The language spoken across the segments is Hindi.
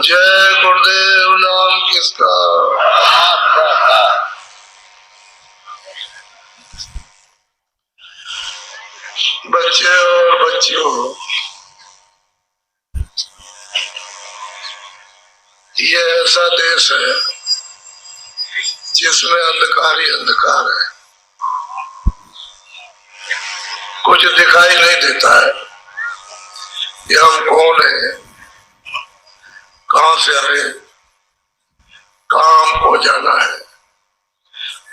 जय गुरुदेव। नाम किसका? बच्चे और बच्चियों, ये ऐसा देश है जिसमें अंधकार ही अंधकार है। कुछ दिखाई नहीं देता है कि हम कौन है, कहां से आए, कहां हमको जाना है,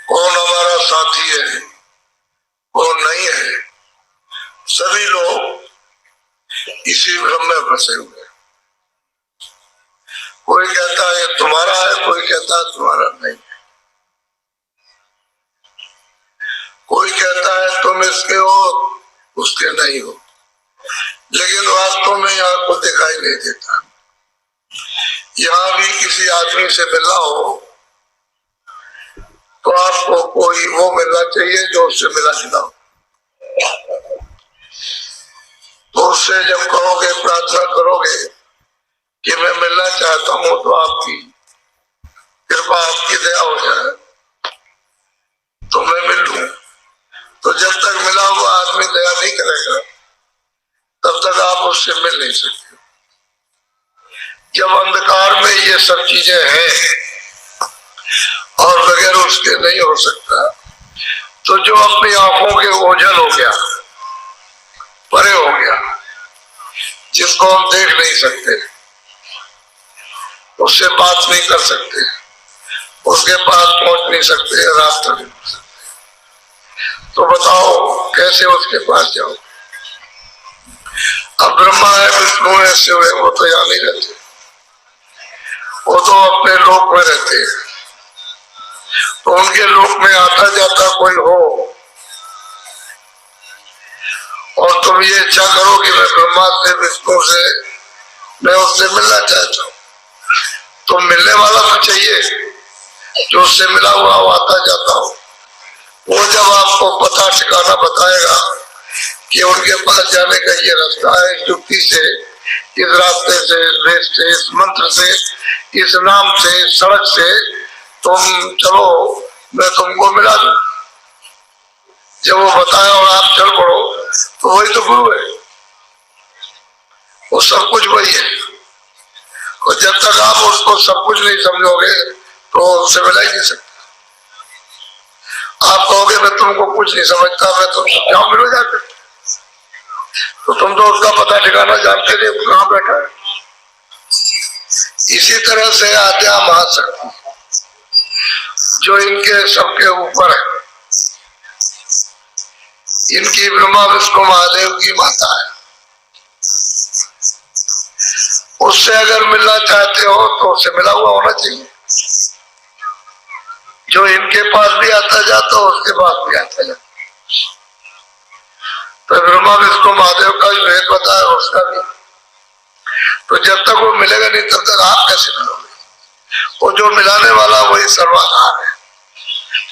कौन हमारा साथी है, कौन नहीं है। सभी लोग इसी भ्रम में फंसे हुए हैं। कोई कहता है तुम्हारा है, कोई कहता है तुम्हारा नहीं है, कोई कहता है तुम इसके हो, उसके नहीं हो। लेकिन वास्तव में यहाँ को दिखाई नहीं देता। यहाँ भी किसी आदमी से मिलना हो तो आपको कोई वो मिलना चाहिए जो उससे मिला जुला हो। तो उससे जब कहोगे, प्रार्थना करोगे कि मैं मिलना चाहता हूं, तो आपकी कृपा, आपकी दया हो जाए तो मैं मिल लूं। तो जब तक मिला हुआ आदमी दया नहीं करेगा तब तक आप उससे मिल नहीं सकते। जब अंधकार में ये सब चीजें हैं और बगैर उसके नहीं हो सकता, तो जो अपनी आंखों के ओझल हो गया, परे हो गया, जिसको हम देख नहीं सकते, उससे बात नहीं कर सकते, उसके पास पहुंच नहीं सकते, रास्ता नहीं कर सकते, तो बताओ कैसे उसके पास जाओ? अब ब्रह्मा है, विष्णु है, शिव है, वो तो यहाँ नहीं रहते, वो तो अपने लोक में रहते हैं। तो उनके लोक में आता जाता कोई हो और तुम ये इच्छा करो कि मैं ब्रह्मा से, विष्णु से, मैं उससे मिलना चाहता हूँ, तो मिलने वाला तो चाहिए जो उससे मिला हुआ हो, आता जाता हो। वो जब आपको पता ठिकाना बताएगा कि उनके पास जाने का ये रास्ता है, इस युक्ति से, इस रास्ते से, इस भेष से, इस मंत्र से, इस नाम से, इस सड़क से तुम चलो, मैं तुमको मिला दूं। जब वो बताया और आप चल पड़ो तो वही तो गुरु है, वो सब कुछ वही है। और जब तक आप उसको सब कुछ नहीं समझोगे तो उससे मिला ही नहीं सकते। आप कहोगे मैं तुमको कुछ नहीं समझता, मैं तुमसे क्या मिलो जाकर, तो तुम तो उसका पता ठिकाना जानते नहीं, कहाँ बैठा है। इसी तरह से आद्या महाशक्ति जो इनके सबके ऊपर है, इनकी ब्रह्मा विष्णु महादेव की माता है, उससे अगर मिलना चाहते हो तो उससे मिला हुआ होना चाहिए। जो इनके पास भी आता जाता हो, उसके पास भी आता जाता। तो ब्रह्मा विष्णु महादेव का भी भेद बताया, उसका भी। तो जब तक वो मिलेगा नहीं तब तक आप कैसे मिलोगे? वो जो मिलाने वाला वही सर्वाधार है,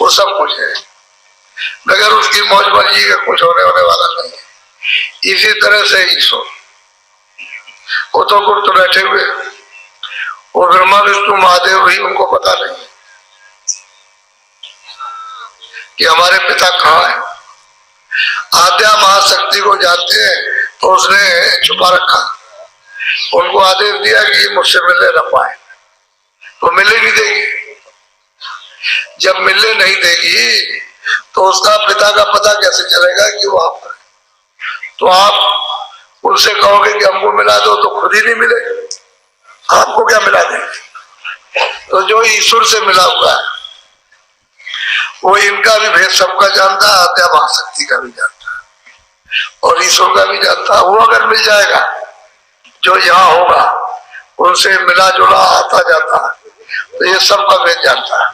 वो सब कुछ है, मगर उसकी मौज मर्जी का कुछ होने वाला नहीं है। इसी तरह से ईश्वर, वो तो गुप्त बैठे हुए, वो ब्रह्मा विष्णु महादेव भी उनको पता नहीं है कि हमारे पिता कहाँ है। आद्या महाशक्ति को जानते हैं तो उसने छुपा रखा, उनको आदेश दिया कि मुझसे मिलने न पाए, तो मिलने नहीं देगी। जब मिलने नहीं देगी तो उसका पिता का पता कैसे चलेगा कि वो आप है? तो आप उनसे कहोगे कि हमको मिला दो, तो खुद ही नहीं मिले, आपको क्या मिला देंगे? तो जो ईश्वर से मिला हुआ है वो इनका भी भेद सबका जानता है, आद्या महाशक्ति का भी जानता है और ईश्वर का भी जानता है। वो अगर मिल जाएगा, जो यहाँ होगा, उनसे मिला जुला आता जाता है, तो ये सबका भेद जानता है।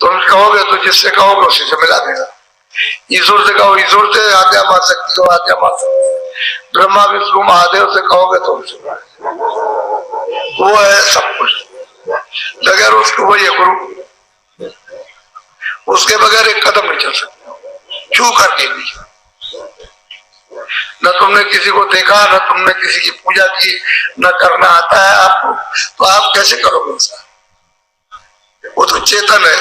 तुम कहोगे तो जिससे कहोगे उसी से मिला देगा। ईश्वर से कहो ईश्वर से, आद्या महाशक्ति को आद्या महाशक्ति, ब्रह्मा विष्णु महादेव से कहोगे तो उनसे मिला देगा। वो है सब कुछ, बगैर उसको वही है गुरु, उसके बगैर एक कदम नहीं चल सकता, छू करके भी न तुमने किसी को देखा, न तुमने किसी की पूजा की, न करना आता है आपको, तो आप कैसे करोगे ऐसा? वो तो चेतन है।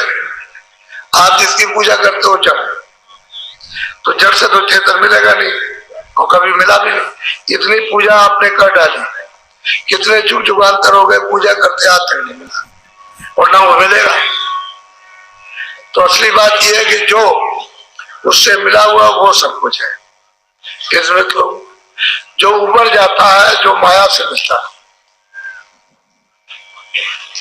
आप जिसकी पूजा करते हो जड़, तो जड़ से तो चेतन मिलेगा नहीं, और कभी मिला भी नहीं। इतनी पूजा आपने कर डाली, कितने जुग जुगांतर हो गए पूजा करते, आज तक नहीं मिला, और ना वो मिलेगा। तो असली बात यह है कि जो उससे मिला हुआ वो सब कुछ है। इसमें तो जो ऊपर जाता है, जो माया से मिलता है,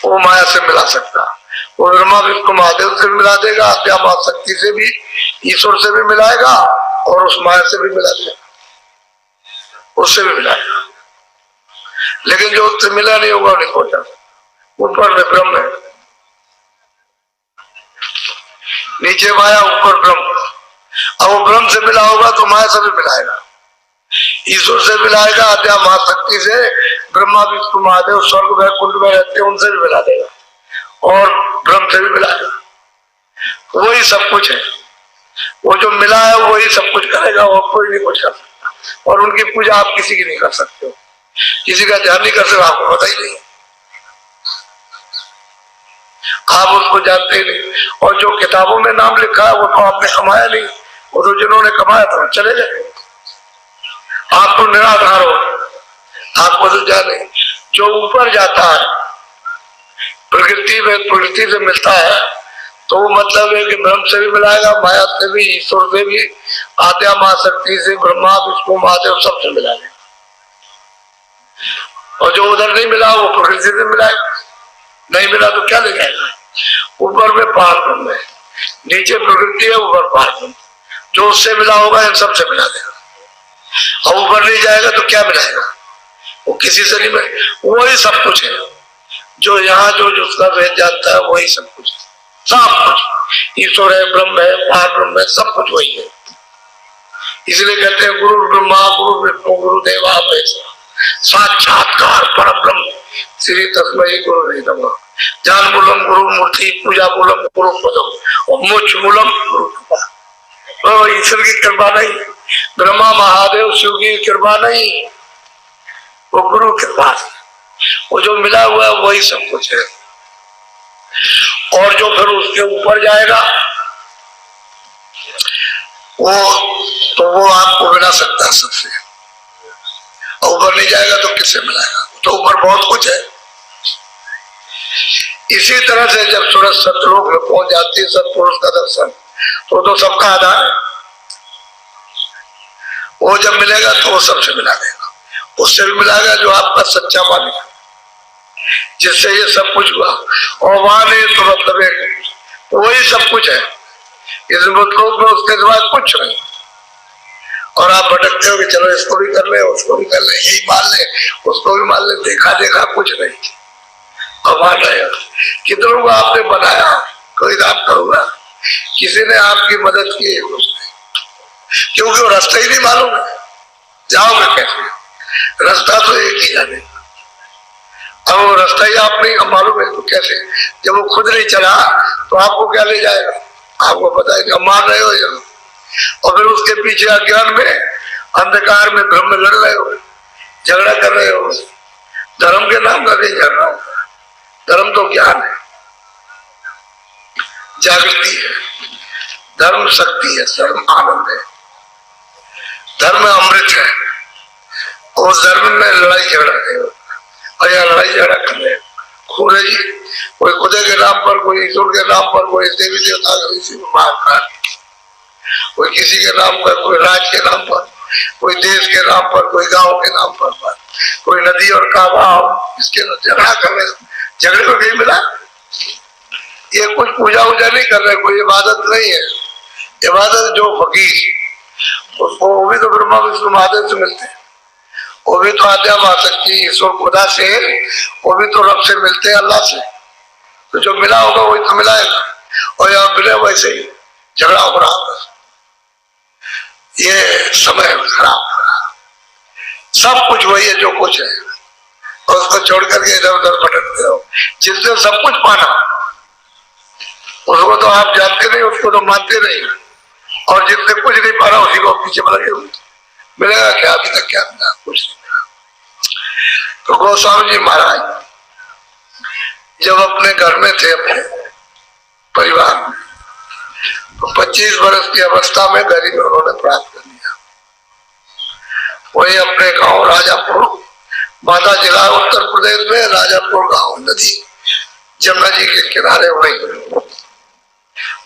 वो माया से मिला सकता है। वो ब्रह्मा विष्णु महादेव से मिला देगा, अध्यात्म शक्ति से भी, ईश्वर से भी मिलाएगा, और उस माया से भी मिला देगा, उससे भी मिलाएगा। लेकिन जो उससे मिला नहीं होगा नहीं पहुंचा। ऊपर में ब्रह्म है, नीचे माया, ऊपर ब्रह्म। अब वो ब्रह्म से मिला होगा तो माया से भी मिलाएगा, ईश्वर से मिलाएगा, अध्या महाशक्ति से, ब्रह्मा विष्णु महादेव स्वर्ग वैकुंठ में रहते हैं उनसे भी मिला देगा, और ब्रह्म से भी मिलाएगा। वही सब कुछ है। वो जो मिला है वही सब कुछ करेगा, और कोई नहीं कुछ कर सकता। और उनकी पूजा आप किसी की नहीं कर सकते हो, किसी का ध्यान नहीं कर सकते, आपको पता ही नहीं, आप उसको जानते ही नहीं। और जो किताबों में नाम लिखा है वो तो आपने कमाया नहीं, वो तो जिन्होंने कमाया था चले गए। आप तो निराधार हो, आपको तो जाने। जो ऊपर जाता है प्रकृति में, प्रकृति से मिलता है, तो वो मतलब है कि ब्रह्म से भी मिलाएगा, माया से भी, ईश्वर से भी, आद्या महाशक्ति से, ब्रह्मा विष्णु महादेव सबसे मिलाएगा। और जो उधर नहीं मिला वो प्रकृति से मिलाएगा, नहीं मिला तो क्या ले जाएगा? ऊपर में पार ब्रह्म है, नीचे प्रकृति है, ऊपर पार ब्रह्म। जो उससे मिला होगा इन सबसे मिला देगा। और ऊपर नहीं जाएगा तो क्या मिलाएगा? वो किसी से नहीं मिले। वही सब कुछ है। जो यहाँ जो उसका भेद जानता है वही सब कुछ है, सब कुछ ईश्वर है, ब्रह्म है, पार ब्रह्म है, सब कुछ वही है। इसलिए कहते हैं गुरु ब्रह्मा गुरु विष्णु गुरुदेवा महेश्वरा साक्षात्कार पर ब्रह्म श्री तस्मै गुरु नमः। जान मूलम गुरु मूर्ति, पूजा मूलम गुरु पदम, और मोक्ष मूलम गुरु कृपा। तो ईश्वर की कृपा नहीं, ब्रह्मा महादेव शिव की कृपा नहीं, वो गुरु कृपा है। वो जो मिला हुआ है वही सब कुछ है। और जो फिर उसके ऊपर जाएगा वो आपको मिला सकता है सबसे। ऊपर नहीं जाएगा तो किससे मिलाएगा? तो ऊपर बहुत कुछ है। इसी तरह से जब सूरज सतलोक में पहुंच जाती है, सतपुरुष का दर्शन, तो सबका आधार है। वो जब मिलेगा तो वो सबसे मिला देगा, उससे भी मिलाएगा जो आपका सच्चा मालिक है, जिससे ये सब कुछ हुआ। और वहां नहीं तो मतलब वही सब कुछ है इस मतलब में, उसके बाद कुछ नहीं। और आप भटकते हो कि चलो इसको भी कर ले, उसको भी कर ले, यही मान ले, उसको भी मान ले, देखा देखा कुछ नहीं। अब मान रहे कितनों को आपने बनाया, कोई दाप करूंगा, किसी ने आपकी मदद की है उसने, क्योंकि वो रास्ता ही नहीं मालूम है, जाओगे कैसे? रास्ता तो एक ही जाने। अब वो रास्ता ही आप नहीं मालूम है तो कैसे? जब वो खुद नहीं चला तो आपको क्या ले जाएगा? आपको पता है कि आप मान रहे हो जब, और फिर उसके पीछे अज्ञान में, अंधकार में, भ्रम में लड़ रहे हो, झगड़ा कर रहे हो। धर्म के नाम का नहीं झगड़ा होता, धर्म तो ज्ञान है, जागृति है, धर्म शक्ति है, धर्म आनंद है, धर्म अमृत है। और धर्म में लड़ाई झगड़ा नहीं होता। और यह लड़ाई झगड़ा कर रहे खून है जी, कोई खुदे के नाम पर, कोई ईश्वर के नाम पर, कोई देवी देवता महाकाल, कोई किसी के नाम पर, कोई राज के नाम पर, कोई देश के नाम पर, कोई गांव के नाम पर, कोई नदी और काबा, इसके झगड़ा कर रहे। झगड़े को नहीं मिला, ये कुछ पूजा वूजा नहीं कर रहे, कोई इबादत नहीं है। इबादत जो फकीर, उसको वो भी तो ब्रह्मा विष्णु महादेव से मिलते हैं, वो भी तो आद्या महाशक्ति ईश्वर खुदा से, वो भी तो रब से मिलते हैं, अल्लाह से। तो जो मिला होगा वही तो मिलाएगा। और यहाँ मिले वैसे ही झगड़ा हो रहा होगा, ये समय खराब हो रहा। सब कुछ वही है जो कुछ है, और उसको छोड़ करके इधर उधर भटकते हो। जिसने सब कुछ पाना उसको तो आप जानते नहीं, उसको तो मानते नहीं। और जिसने कुछ नहीं पाना उसी को पीछे लगे हुए, मिलेगा क्या? अभी तक क्या मिला? कुछ नहीं मिला। तो गोस्वामी जी महाराज जब अपने घर में थे, अपने परिवार में, तो 25 वर्ष की अवस्था में गरीब उन्होंने प्राप्त कर लिया। वही अपने गांव राजापुर, बांदा जिला उत्तर प्रदेश में, राजापुर गांव, नदी जमुना जी के किनारे, वही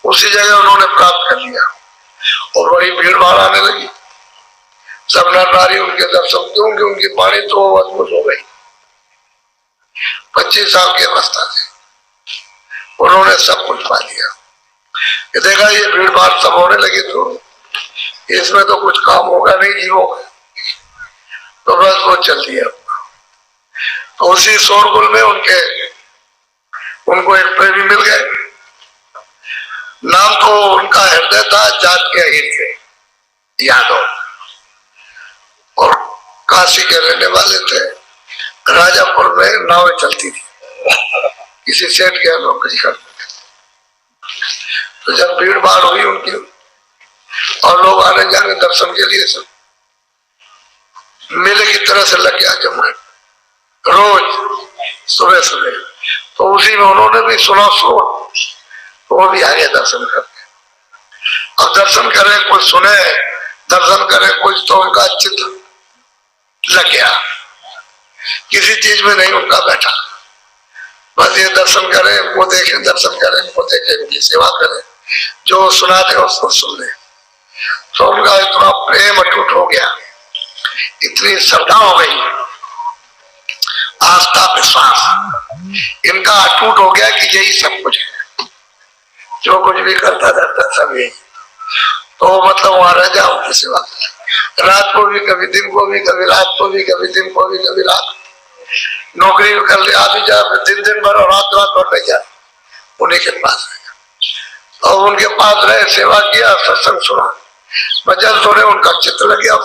उसी जगह उन्होंने प्राप्त कर लिया। और बड़ी भीड़ भाड़ आने लगी, सब नर नारी उनके दर्शन, क्योंकि उनकी वाणी तो अद्भुत हो गई। 25 साल की अवस्था से उन्होंने सब कुछ पा लिया। ये देखा ये भीड़ भाड़ सब होने लगी, तो इसमें तो कुछ काम होगा नहीं जीवों का, तो बस वो चल दिया। तो उसी शोरगुल में उनको एक प्रेमी मिल गए। नाम तो उनका हृदय था, जात के अहिर थे, यादव, और काशी के रहने वाले थे। राजापुर में नावें चलती थी, किसी सेठ के नौकरी करते थे। तो जब भीड़ भाड़ हुई उनकी, और लोग आने जाने दर्शन के लिए, सब मेले की तरह से लग गया जमुना रोज सुबह सुबह। तो उसी में उन्होंने भी सुना, तो वो भी आगे दर्शन करते। अब दर्शन करे कोई, सुने दर्शन करे कोई, तो उनका चित्त लग गया, किसी चीज में नहीं उनका बैठा, बस ये दर्शन करें, वो देखें, दर्शन करें, वो देखें, उनकी सेवा करें, जो सुनाते उसको सुन ले। तो उनका इतना प्रेम अटूट हो गया, इतनी श्रद्धा हो गई, आस्था विश्वास इनका अटूट हो गया कि यही सब कुछ है, जो कुछ भी करता रहता सब यही। तो मतलब वहां रह जाओ की सेवा, रात को भी, कभी दिन को भी, कभी रात को भी, कभी दिन को भी, कभी रात। नौकरी कर ले, आ भी जा, दिन भर और रात भर नहीं जा, उन्हीं के पास रहे। और उनके पास रहे, सेवा किया, सत्संग सुना, भजन सुने, उनका चित्त लग गया।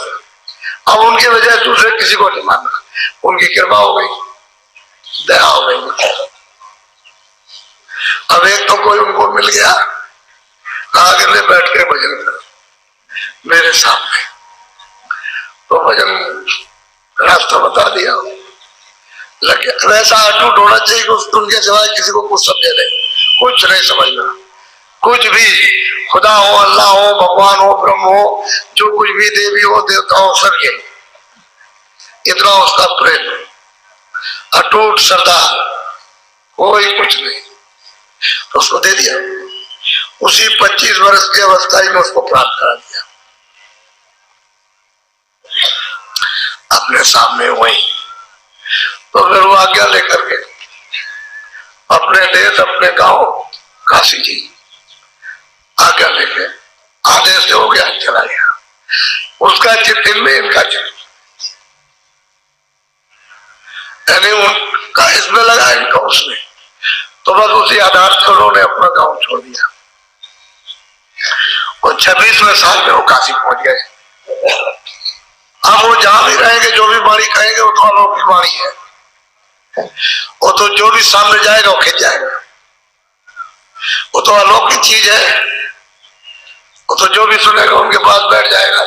अब उनकी वजह दूसरे किसी को नहीं माना, उनकी कृपा हो गई, दया हो गई। अब एक तो कोई उनको मिल गया, कहा कि ले बैठ के भजन कर मेरे सामने। तो भजन रास्ता बता दिया, लेकिन ऐसा अटूट होना चाहिए कि उनके सिवाय किसी को कुछ समझे नहीं, कुछ नहीं समझना, कुछ भी, खुदा हो, अल्लाह हो, भगवान हो, ब्रह्म हो, जो कुछ भी, देवी हो, देवता हो, सब ये, इतना उसका प्रेम, अटूट श्रद्धा, कोई कुछ नहीं। तो उसको दे दिया, उसी 25 वर्ष की अवस्था में उसको प्राप्त करा दिया अपने सामने वही। तो फिर वो आज्ञा लेकर के अपने देश, अपने गांव काशी जी आज्ञा लेके आदेश से हो गया, चला गया। उसका चित्त इनमें, इनका चित्त यानी उनका इसमें लगा, इनका उसमें। तो बस उसी आधार से उन्होंने अपना गांव छोड़ दिया और 26वें साल में वो काशी पहुंच गए। अब वो जहां भी रहेंगे, जो भी वाणी कहेंगे, वो तो अलौकिक वाणी है, वो तो जो भी सामने जाएगा वो खिंच जाएगा, वो तो अलौकिक चीज है, वो तो जो भी सुनेगा उनके पास बैठ जाएगा।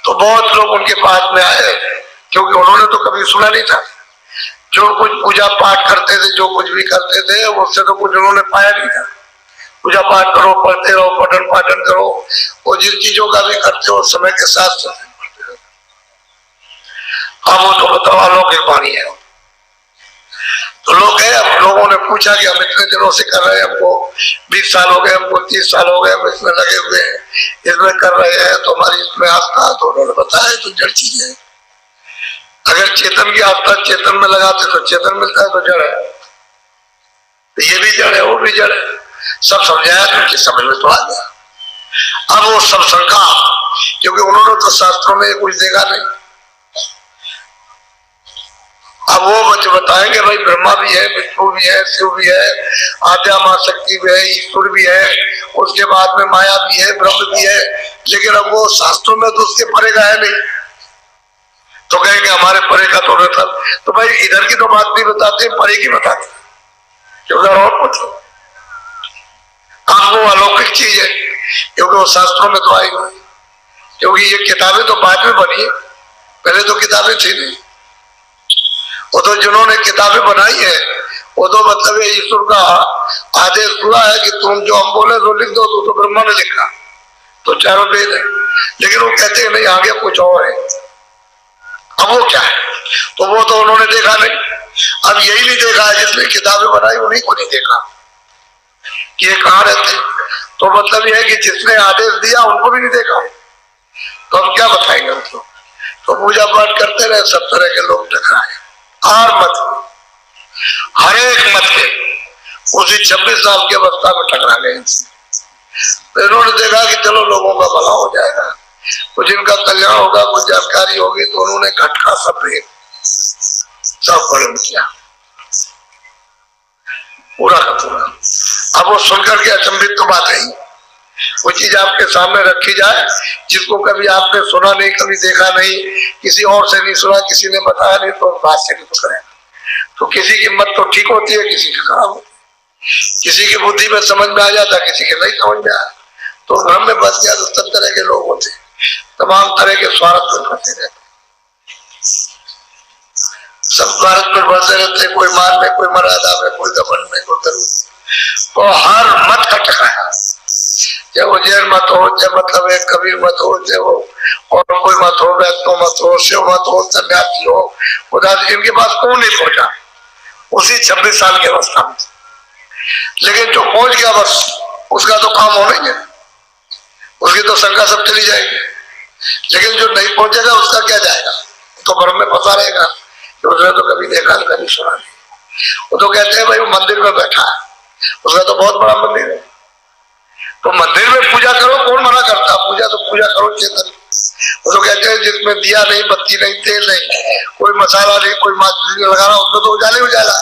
तो बहुत लोग उनके पास में आए, क्योंकि उन्होंने तो कभी सुना नहीं था। जो कुछ पूजा पाठ करते थे, जो कुछ भी करते थे, उससे तो कुछ उन्होंने पाया नहीं था। पूजा पाठ करो, पढ़ते रहो, पठन पाठन करो, वो जिन चीजों का भी करते हो समय के साथ साथ। अब वो तो बताओ अलौकिक वाणी है। तो लोग है, अब लोगों ने पूछा कि हम इतने दिनों से कर रहे हैं, हमको 20 साल हो गए, हमको 30 साल हो गए, हम इसमें लगे हुए हैं, इसमें कर रहे हैं, तो हमारी इसमें आस्था। तो उन्होंने बताया तो जड़ चीज है। अगर चेतन की आस्था चेतन में लगाते तो चेतन मिलता है, तो जड़ है, तो ये भी जड़ है, वो भी जड़ है। सब समझाया तो उनकी समझ में तो आ गया। अब वो सब शंका, क्योंकि उन्होंने तो शास्त्रों में कुछ देखा नहीं। अब वो बच्चे बताएंगे भाई ब्रह्मा भी है, विष्णु भी है, शिव भी है, आद्या मां शक्ति भी है, ईश्वर भी है, उसके बाद में माया भी है, ब्रह्म भी है, लेकिन अब वो शास्त्रों में तो उसके परे का है नहीं। तो कहेंगे हमारे परे का तो रहता, तो भाई इधर की तो बात नहीं बताते, परे की बताते, उधर और पूछो। अब वो अलौकिक चीज है, क्योंकि वो शास्त्रों में तो आई नहीं, क्योंकि ये किताबें तो बाद में बनी, पहले तो किताबें थी नहीं। वो तो जिन्होंने किताबें बनाई है वो तो मतलब ईश्वर का आदेश हुआ है कि तुम जो हम बोले तो लिख दो, तो ब्रह्मा ने लिखा, तो चारों वेद है। लेकिन वो कहते हैं नहीं आगे कुछ और है। अब वो क्या है, तो वो तो उन्होंने देखा नहीं। अब यही नहीं देखा है जिसने किताबें बनाई, उन्हीं को नहीं देखा कि ये कहाँ रहते। तो मतलब यह है कि जिसने आदेश दिया उनको भी नहीं देखा, तो हम क्या बताएंगे उनको। तो पूजा पाठ करते रहे, सब तरह के लोग टकराए, हर मत, हर एक मत के उसी 26 साल की अवस्था में टकरा गए। तो इन्होंने देखा कि चलो लोगों का भला हो जाएगा, कुछ इनका कल्याण होगा, कुछ जानकारी होगी, तो उन्होंने घटका सफेद सब वर्णन किया पूरा का पूरा। अब वो सुनकर के अचंभित तो बात है, वो चीज आपके सामने रखी जाए जिसको कभी आपने सुना नहीं, कभी देखा नहीं, किसी और से नहीं सुना, किसी ने बताया नहीं, तो बात से नहीं तो करेगा। तो किसी की मत तो ठीक होती है, किसी की खराब होती है, किसी की बुद्धि में समझ में आ जाता, किसी के नहीं समझ में आया, तो भ्रम में बच गया। तो सब तरह के लोग होते, तमाम तरह के स्वार्थ में फंसे रहते, सब स्वार्थ में फंसे रहते, कोई मान में, कोई मर्यादा में, कोई घमंड में, कोई करूँ। तो हर मत का टकराया, चाहे वो जैन मत हो, चाहे मतलब एक कबीर मत हो, चाहे वो और कोई मत हो, वैष्णव मत हो, शिव मत हो, सन्यासी हो, उदास, इनके पास कौन नहीं पहुंचा उसी 26 साल की अवस्था में। लेकिन जो पहुंच गया बस उसका तो काम होना ही है, उसकी तो शंका सब चली जाएगी। लेकिन जो नहीं पहुंचेगा उसका क्या जाएगा, तो भ्रम में फंसा रहेगा कि उसने तो कभी देखा नहीं, कभी सुना नहीं। वो तो कहते हैं भाई वो मंदिर में बैठा है, उसका तो बहुत बड़ा मंदिर है, तो मंदिर में पूजा करो, कौन मना करता, पूजा तो पूजा करो चेतन। वो तो कहते हैं जिसमें दिया नहीं, बत्ती नहीं, तेल नहीं, कोई मसाला नहीं, कोई माचुली लगा रहा, उसमें तो उजाले उजाला।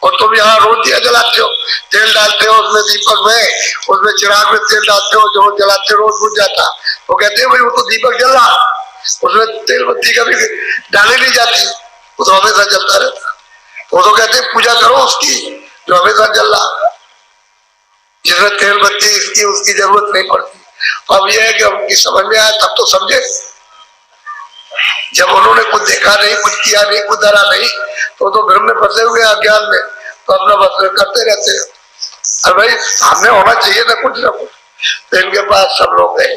और तुम यहाँ रोज दिया जलाते हो, तेल डालते हो उसमें दीपक में, उसमें चिराग में तेल डालते हो, जो जलाते हो रोज बुझ जाता। वो कहते हैं भाई वो तो दीपक जल रहा, उसमें तेल बत्ती कभी डाली नहीं जाती, वो तो हमेशा जलता रहता। वो तो कहते हैं पूजा करो उसकी जो हमेशा जल रहा, जिसमें तेल बत्ती इसकी उसकी जरूरत नहीं पड़ती। अब यह है कि उनकी समझ में आया तब तो समझे, जब उन्होंने कुछ देखा नहीं, कुछ किया नहीं, कुछ डरा नहीं, तो भ्रम में फंसे हुए अज्ञान में, तो अपना बस करते रहते हैं। और भाई सामने होना चाहिए ना कुछ ना कुछ, तो इनके पास सब लोग गए,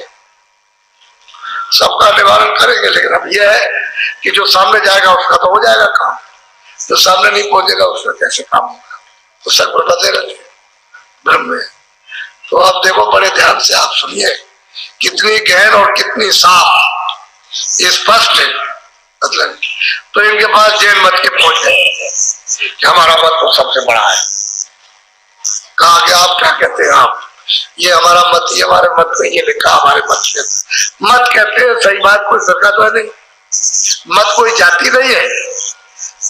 सबका निवारण करेंगे। लेकिन अब यह है कि जो सामने जाएगा उसका तो हो जाएगा काम, जो सामने नहीं पहुंचेगा उसका कैसे काम होगा, तो सब फंसे रहते भ्रम में। तो आप देखो बड़े ध्यान से आप सुनिए, कितनी गहन और कितनी साफ स्पष्ट है मतलब। तो इनके पास जैन मत के पहुंच गए कि हमारा मत तो सबसे बड़ा है। कहा कि आप क्या कहते हैं, आप ये हमारा मत, ये हमारे मत में ये लिखा, हमारे मत कहते हैं, सही बात, कोई सरकार तो है नहीं, मत कोई जाति नहीं है,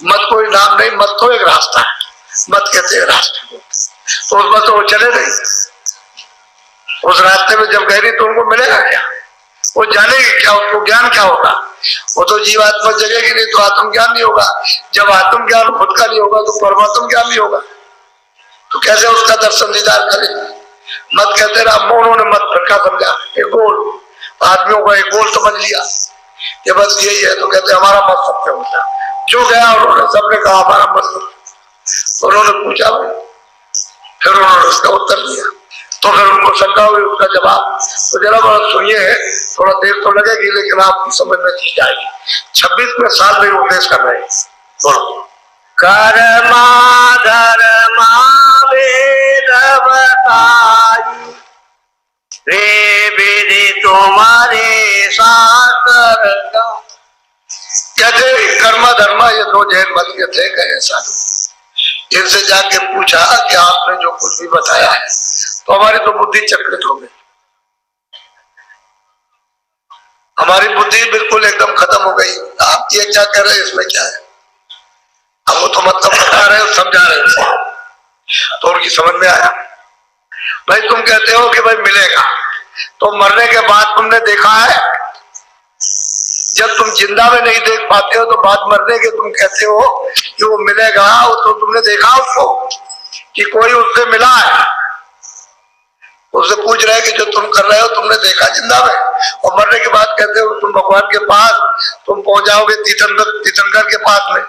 मत कोई नाम नहीं, मत तो एक रास्ता है, मत कहते हैं रास्ते। तो उसमें तो वो चले नहीं, उस रास्ते में जब गहरी तो उनको मिलेगा क्या, वो जानेगी क्या, उसको ज्ञान क्या होगा। वो तो जीवात्मा जगेगी नहीं तो आत्म ज्ञान नहीं होगा, जब आत्म ज्ञान खुद का नहीं होगा तो परमात्म ज्ञान नहीं होगा, तो कैसे उसका दर्शन दीदार करेंगे। मत कहते रहा, उन्होंने मत फिरका समझा, एक गोल, आदमियों को एक गोल समझ लिया कि बस यही है, तो कहते हमारा मत सत्य होता। जो गया उन्होंने सबने कहा हमारा मत, उन्होंने पूछा भाई, फिर उन्होंने उसका उत्तर दिया, तो फिर उनको शंका हुई उसका जवाब। तो जरा बड़ा सुनिए, थोड़ा देर तो लगेगी लेकिन आपकी समझ में दी जाएगी। 26वें साल में उपदेश कर रहे हैं, बोलो। कर्मा धर्मा वेद बताई, रे विधि तुम्हारे शास्त्र। कहते कर्मा धर्मा ये दो जैन मत के थे, कहे साधु, इनसे जाके पूछा कि आपने जो कुछ भी बताया है तो हमारी तो बुद्धि चक्रित हो गई, हमारी बुद्धि बिल्कुल एकदम खत्म हो गई। आप ये क्या कर रहे हैं, इसमें क्या है, हम वो तो मतलब बता रहे हो, समझा रहे हो। तो उनकी समझ में आया, भाई तुम कहते हो कि भाई मिलेगा, तो मरने के बाद तुमने देखा है, जब तुम जिंदा में नहीं देख पाते हो तो बाद मरने के तुम कहते हो कि वो मिलेगा, तो तुमने देखा उसको कि कोई उससे मिला है, उससे पूछ रहे हैं कि जो तुम कर रहे हो तुमने देखा जिंदा में, और मरने के बाद कहते हो तुम भगवान के पास तुम पहुंच जाओगे तीर्थंकर के पास में।